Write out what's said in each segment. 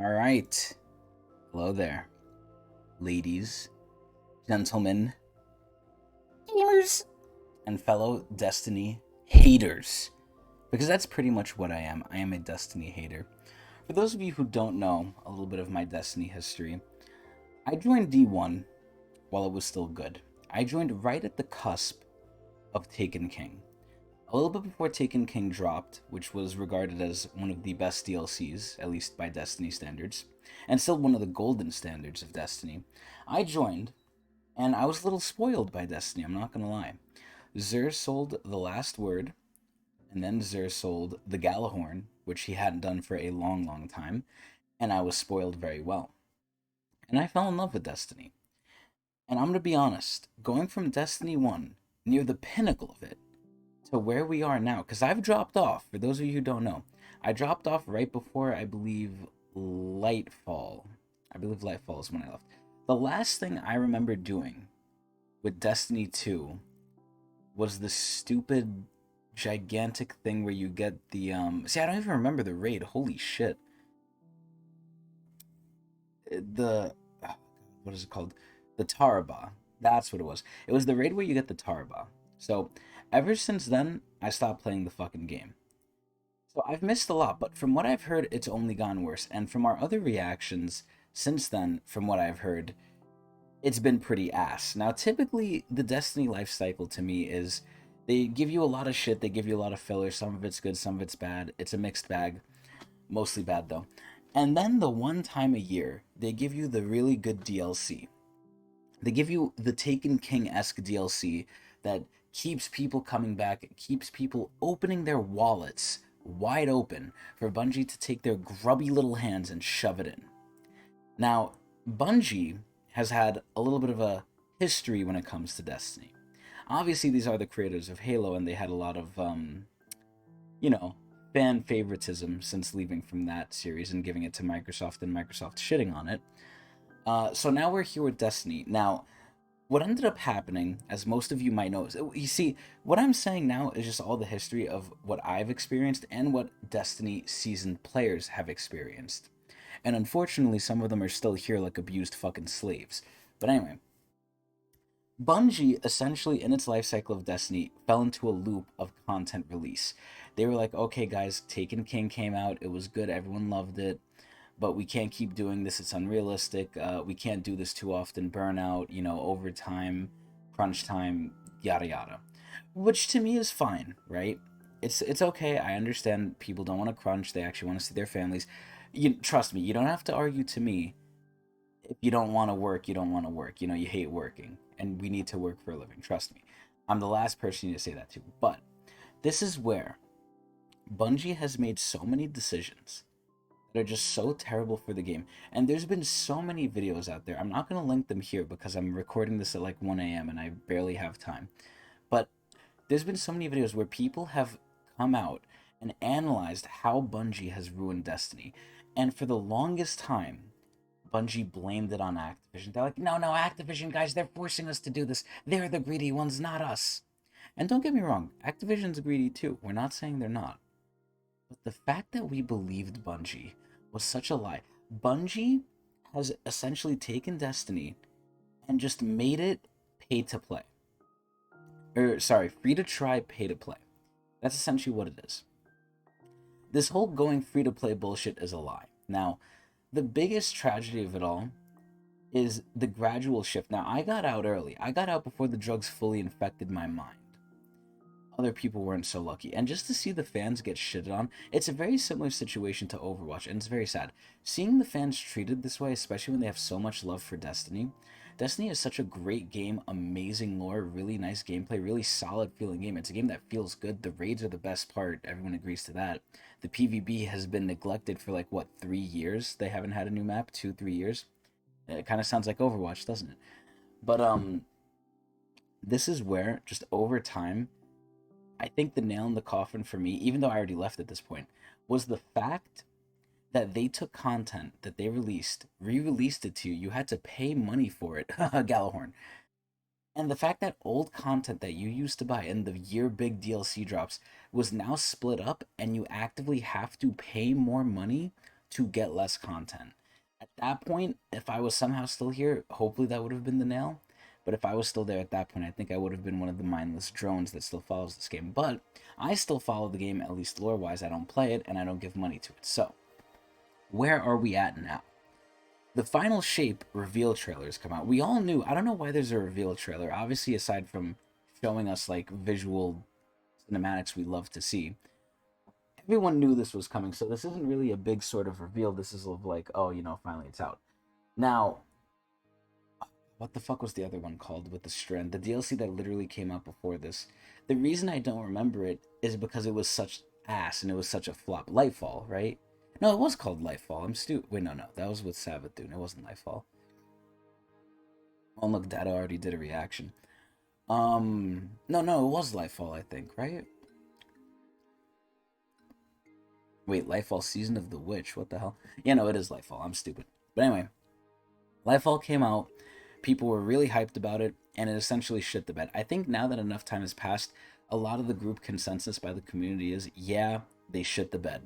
All right. Hello there, ladies, gentlemen, gamers, and fellow Destiny haters. Because that's pretty much what I am. I am a Destiny hater. For those of you who don't know a little bit of my Destiny history, I joined D1 while it was still good. I joined right at the cusp of Taken King. A little bit before Taken King dropped, which was regarded as one of the best DLCs, at least by Destiny standards, and still one of the golden standards of Destiny, I joined, and I was a little spoiled by Destiny, I'm not gonna lie. Xur sold The Last Word, and then Xur sold the Galahorn, which he hadn't done for a long, long time, and I was spoiled very well. And I fell in love with Destiny. And I'm gonna be honest, going from Destiny 1, near the pinnacle of it, to where we are now, because I've dropped off. For those of you who don't know, I dropped off right before I believe Lightfall. I believe Lightfall is when I left. The last thing I remember doing with Destiny 2 was the stupid, gigantic thing where you get the See, I don't even remember the raid. Holy shit! The what is it called? The Taraba. That's what it was. It was the raid where you get the Taraba. So ever since then, I stopped playing the fucking game. So I've missed a lot, but from what I've heard, it's only gone worse. And from our other reactions since then, from what I've heard, it's been pretty ass. Now, typically, the Destiny life cycle to me is they give you a lot of shit, they give you a lot of filler. Some of it's good, some of it's bad. It's a mixed bag, mostly bad though. And then the one time a year, they give you the really good DLC. They give you the Taken King esque DLC that keeps people coming back, keeps people opening their wallets wide open for Bungie to take their grubby little hands and shove it in. Now, Bungie has had a little bit of a history when it comes to Destiny. Obviously, these are the creators of Halo, and they had a lot of, you know, fan favoritism since leaving from that series and giving it to Microsoft and Microsoft shitting on it. So now we're here with Destiny. Now, what ended up happening, as most of you might know, is you see, what I'm saying now is just all the history of what I've experienced and what Destiny seasoned players have experienced. And unfortunately, some of them are still here like abused fucking slaves. But anyway, Bungie essentially, in its life cycle of Destiny, fell into a loop of content release. They were like, okay, guys, Taken King came out, it was good, everyone loved it, but we can't keep doing this, it's unrealistic, we can't do this too often, burnout, overtime, crunch time, yada yada. Which to me is fine, right? It's okay, I understand people don't want to crunch, they actually want to see their families. Trust me, you don't have to argue to me if you don't want to work, you don't want to work. You hate working, and we need to work for a living. Trust me. I'm the last person you need to say that to. But this is where Bungie has made so many decisions that are just so terrible for the game. And there's been so many videos out there. I'm not going to link them here because I'm recording this at like 1 a.m. and I barely have time. But there's been so many videos where people have come out and analyzed how Bungie has ruined Destiny. And for the longest time, Bungie blamed it on Activision. They're like, no, no, Activision, guys, they're forcing us to do this. They're the greedy ones, not us. And don't get me wrong, Activision's greedy too. We're not saying they're not. But the fact that we believed Bungie was such a lie. Bungie has essentially taken Destiny and just made it pay to play. Sorry, free to try, pay to play. That's essentially what it is. This whole going free to play bullshit is a lie. Now, the biggest tragedy of it all is the gradual shift. Now, I got out early. I got out before the drugs fully infected my mind. Other people weren't so lucky. And just to see the fans get shitted on, it's a very similar situation to Overwatch, and it's very sad. Seeing the fans treated this way, especially when they have so much love for Destiny. Destiny is such a great game, amazing lore, really nice gameplay, really solid feeling game. It's a game that feels good. The raids are the best part. Everyone agrees to that. The PvP has been neglected for like, what, 3 years? They haven't had a new map? 2, 3 years? It kind of sounds like Overwatch, doesn't it? But, this is where, just over time, I think the nail in the coffin for me, even though I already left at this point, was the fact that they took content that they released, re-released it to you. You had to pay money for it. Galahorn. And the fact that old content that you used to buy in the year big DLC drops was now split up and you actively have to pay more money to get less content. At that point, if I was somehow still here, hopefully that would have been the nail. But if I was still there at that point, I think I would have been one of the mindless drones that still follows this game. But I still follow the game, at least lore-wise. I don't play it, and I don't give money to it. So, where are we at now? The Final Shape reveal trailers come out. We all knew. I don't know why there's a reveal trailer. Obviously, aside from showing us like visual cinematics we love to see, everyone knew this was coming. So this isn't really a big sort of reveal. This is like, oh, you know, finally it's out. Now, what the fuck was the other one called with the strand? The DLC that literally came out before this. The reason I don't remember it is because it was such ass and it was such a flop. Lightfall, right? No, it was called Lightfall. I'm stupid. Wait, no. That was with Savathun. It wasn't Lightfall. Oh, look, Data already did a reaction. No, it was Lightfall, I think, right? Wait, Lightfall Season of the Witch. What the hell? Yeah, no, it is Lightfall. I'm stupid. But anyway, Lightfall came out. People were really hyped about it, and it essentially shit the bed. I think now that enough time has passed, a lot of the group consensus by the community is, yeah, they shit the bed.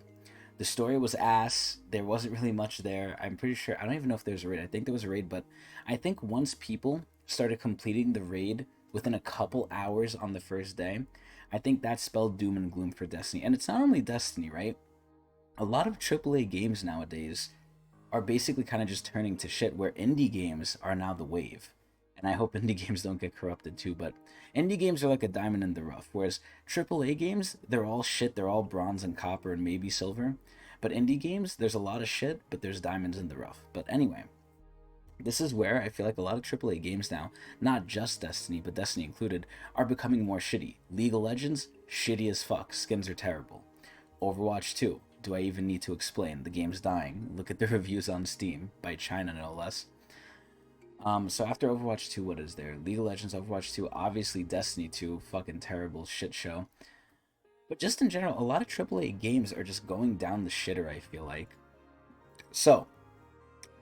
The story was ass. There wasn't really much there. I'm pretty sure. I don't even know if there's a raid. I think there was a raid, but I think once people started completing the raid within a couple hours on the first day, I think that spelled doom and gloom for Destiny. And it's not only Destiny, right? A lot of AAA games nowadays are basically kind of just turning to shit, where indie games are now the wave. And I hope indie games don't get corrupted too, but indie games are like a diamond in the rough, whereas AAA games, they're all shit, they're all bronze and copper and maybe silver. But indie games, there's a lot of shit, but there's diamonds in the rough. But anyway, this is where I feel like a lot of AAA games now, not just Destiny, but Destiny included, are becoming more shitty. League of Legends, shitty as fuck, skins are terrible. Overwatch 2, do I even need to explain? The game's dying. Look at the reviews on Steam, by China no less. So after Overwatch 2, what is there? League of Legends, Overwatch 2, obviously Destiny 2, fucking terrible shit show. But just in general, a lot of AAA games are just going down the shitter, I feel like. So,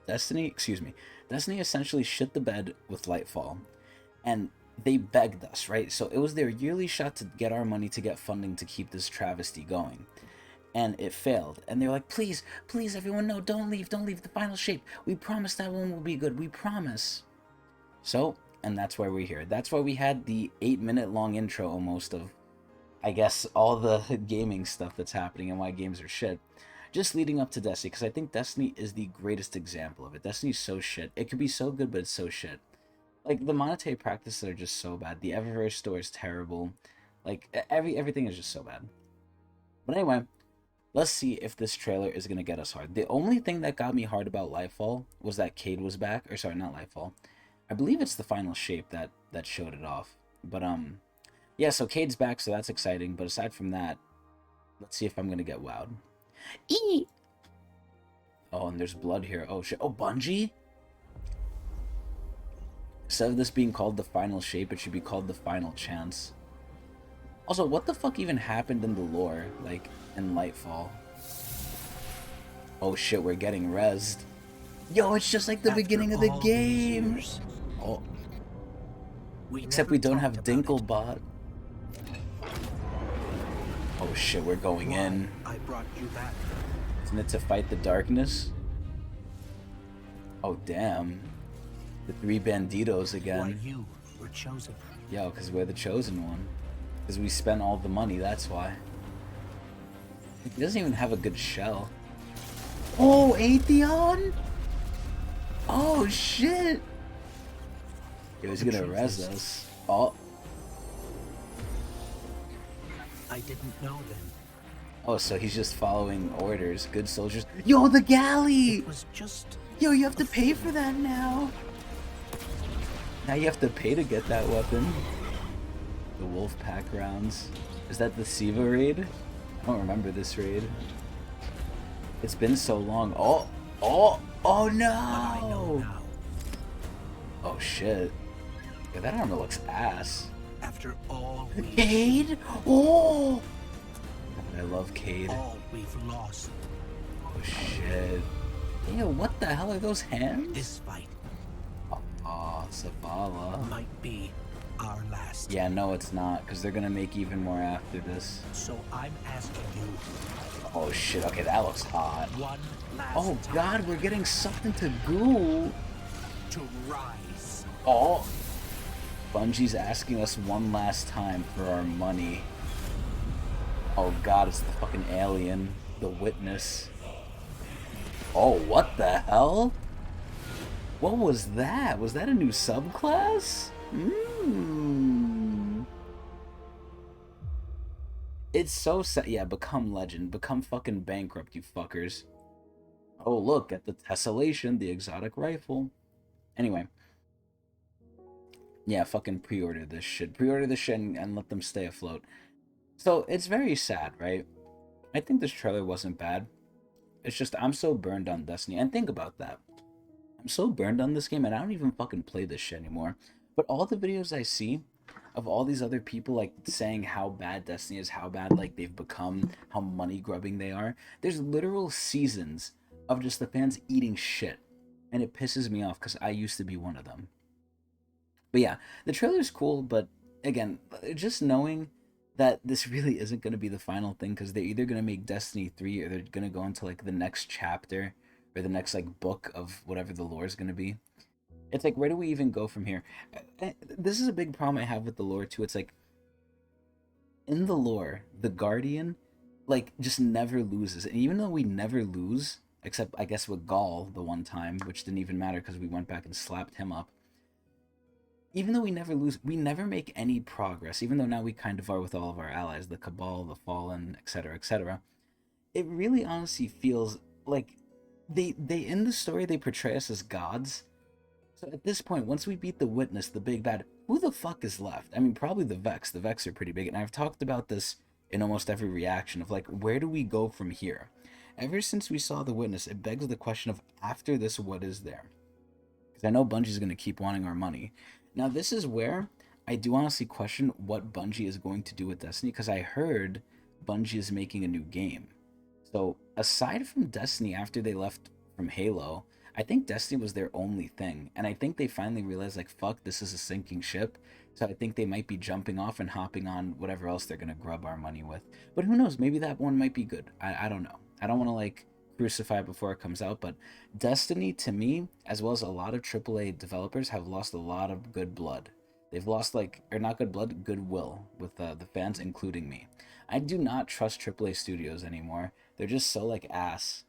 Destiny essentially shit the bed with Lightfall. And they begged us, right? So it was their yearly shot to get our money to get funding to keep this travesty going. And it failed. And they were like, please, everyone, no, don't leave the Final Shape. We promise that one will be good. We promise. So, and that's why we're here. That's why we had the 8-minute long intro almost of, I guess, all the gaming stuff that's happening and why games are shit. Just leading up to Destiny, because I think Destiny is the greatest example of it. Destiny's so shit. It could be so good, but it's so shit. Like, the monetary practices are just so bad. The Eververse store is terrible. Like, everything is just so bad. But anyway, let's see if this trailer is going to get us hard. The only thing that got me hard about Lightfall was that Cade was back. Or sorry, not Lightfall. I believe it's the Final Shape that showed it off. But, yeah, so Cade's back, so that's exciting. But aside from that, let's see if I'm going to get wowed. Eee! Oh, and there's blood here. Oh, shit. Oh, Bungie? Instead of this being called the Final Shape, it should be called the Final Chance. Also, what the fuck even happened in the lore, like, in Lightfall? Oh shit, we're getting rezzed. Yo, it's just like the beginning of the game! Oh. Except we don't have Dinklebot. Oh shit, we're going in. I brought you back. Isn't it to fight the darkness? Oh damn. The 3 banditos again. Why you were chosen. Yo, because we're the chosen one. Because we spent all the money, that's why. He doesn't even have a good shell. Oh, Atheon? Oh, shit! Yo, he's gonna res us. Oh. I didn't know then. Oh, so he's just following orders. Good soldiers. Yo, the galley! It was just... Yo, you have to pay for that now. Now you have to pay to get that weapon. The wolf pack rounds. Is that the Siva raid? I don't remember this raid. It's been so long. Oh no! Oh shit. Yeah, that armor looks ass. After all Cade? Oh! I love Cade. All we've lost. Oh shit. Ew, what the hell are those hands? This fight Oh, Zavala. might be our last. Yeah, no, it's not, because they're gonna make even more after this. So I'm asking you Oh shit, okay, that looks hot. one last Oh time god, we're getting sucked into goo. to rise. Oh, Bungie's asking us one last time for our money. Oh god, it's the fucking alien, the witness. Oh, what the hell? What was that? Was that a new subclass? Mmm. It's so sad. Yeah, become legend. Become fucking bankrupt, you fuckers. Oh, look at the tessellation, the exotic rifle. Anyway, yeah, fucking pre-order this shit. Pre-order this shit and let them stay afloat. So it's very sad, right? I think this trailer wasn't bad. It's just I'm so burned on Destiny. And think about that. I'm so burned on this game and I don't even fucking play this shit anymore. But all the videos I see of all these other people like saying how bad Destiny is, how bad like they've become, how money grubbing they are. There's literal seasons of just the fans eating shit. And it pisses me off because I used to be one of them. But yeah, the trailer's cool, but again, just knowing that this really isn't going to be the final thing because they're either going to make Destiny 3 or they're going to go into like the next chapter or the next like book of whatever the lore is going to be. It's like, where do we even go from here? This is a big problem I have with the lore too. It's like, in the lore, the Guardian, like, just never loses. And even though we never lose, except I guess with Gaul the one time, which didn't even matter because we went back and slapped him up, even though we never lose, we never make any progress, even though now we kind of are with all of our allies, the Cabal, the Fallen, etc., etc. It really honestly feels like they in the story they portray us as gods. So at this point, once we beat the Witness, the big bad, who the fuck is left? I mean, probably the Vex. The Vex are pretty big, and I've talked about this in almost every reaction of like, where do we go from here? Ever since we saw the Witness, it begs the question of after this, what is there? Because I know Bungie's going to keep wanting our money. Now, this is where I do honestly question what Bungie is going to do with Destiny, because I heard Bungie is making a new game. So, aside from Destiny, after they left from Halo, I think Destiny was their only thing. And I think they finally realized, like, fuck, this is a sinking ship. So I think they might be jumping off and hopping on whatever else they're going to grub our money with. But who knows? Maybe that one might be good. I don't know. I don't want to, like, crucify it before it comes out, but Destiny, to me, as well as a lot of AAA developers, have lost a lot of good blood. They've lost, like, or not good blood, goodwill with the fans, including me. I do not trust AAA studios anymore. They're just so, like, ass.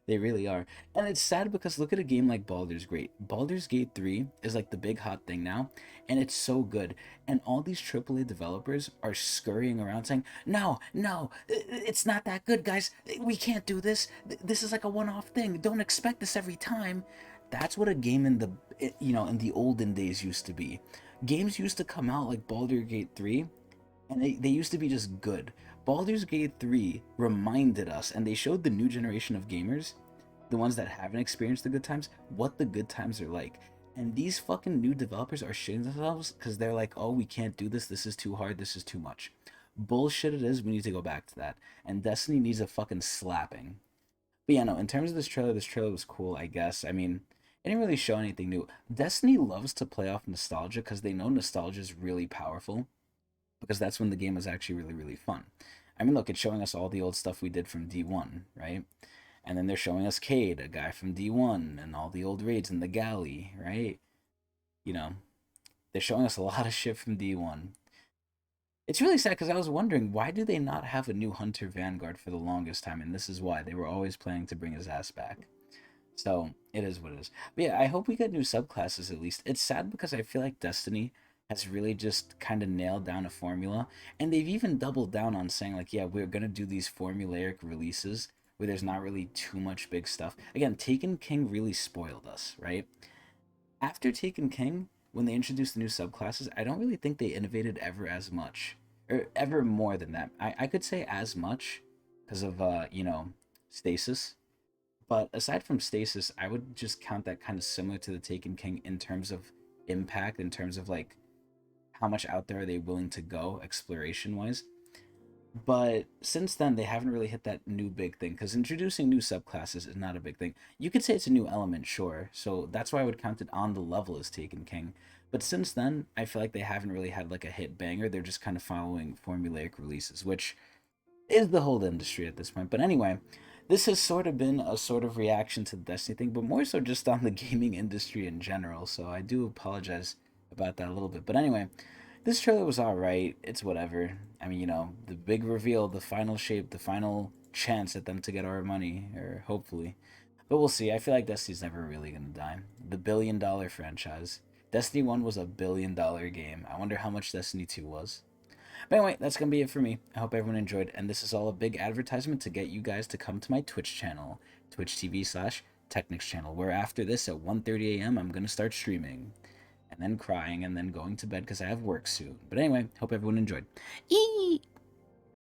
They really are. And it's sad because look at a game like Baldur's Gate. Baldur's Gate 3 is like the big hot thing now, and it's so good. And all these AAA developers are scurrying around saying, no, no, it's not that good, guys. We can't do this. This is like a one off thing. Don't expect this every time. That's what a game in the, in the olden days used to be. Games used to come out like Baldur's Gate 3, and they used to be just good. Baldur's Gate 3 reminded us, and they showed the new generation of gamers, the ones that haven't experienced the good times, what the good times are like. And these fucking new developers are shitting themselves because they're like, oh, we can't do this is too hard, this is too much. Bullshit it is, we need to go back to that. And Destiny needs a fucking slapping. But yeah, no, in terms of this trailer was cool, I guess. I mean, it didn't really show anything new. Destiny loves to play off nostalgia because they know nostalgia is really powerful because that's when the game was actually really, really fun. I mean, look, it's showing us all the old stuff we did from D1, right? And then they're showing us Cade, a guy from D1, and all the old raids in the galley, right? You know, they're showing us a lot of shit from D1. It's really sad because I was wondering, why do they not have a new Hunter Vanguard for the longest time? And this is why. They were always planning to bring his ass back. So, it is what it is. But yeah, I hope we get new subclasses at least. It's sad because I feel like Destiny has really just kind of nailed down a formula. And they've even doubled down on saying, like, yeah, we're going to do these formulaic releases where there's not really too much big stuff. Again, Taken King really spoiled us, right? After Taken King, when they introduced the new subclasses, I don't really think they innovated ever as much. Or ever more than that. I could say as much because of, Stasis. But aside from Stasis, I would just count that kind of similar to the Taken King in terms of impact, in terms of like how much out there are they willing to go exploration wise. But since then, they haven't really hit that new big thing because introducing new subclasses is not a big thing. You could say it's a new element, sure. So that's why I would count it on the level as Taken King. But since then, I feel like they haven't really had like a hit banger. They're just kind of following formulaic releases, which is the whole industry at this point. But anyway, this has sort of been a sort of reaction to the Destiny thing, but more so just on the gaming industry in general. So I do apologize about that a little bit. But anyway, this trailer was alright. It's whatever. I mean, the big reveal, the final shape, the final chance at them to get our money, or hopefully. But we'll see. I feel like Destiny's never really gonna die. The $1 billion franchise. Destiny 1 was a $1 billion game. I wonder how much Destiny 2 was. But anyway, that's going to be it for me. I hope everyone enjoyed. And this is all a big advertisement to get you guys to come to my Twitch channel, twitch.tv/Technics channel, where after this at 1:30 a.m. I'm going to start streaming. And then crying and then going to bed because I have work soon. But anyway, hope everyone enjoyed. Eee!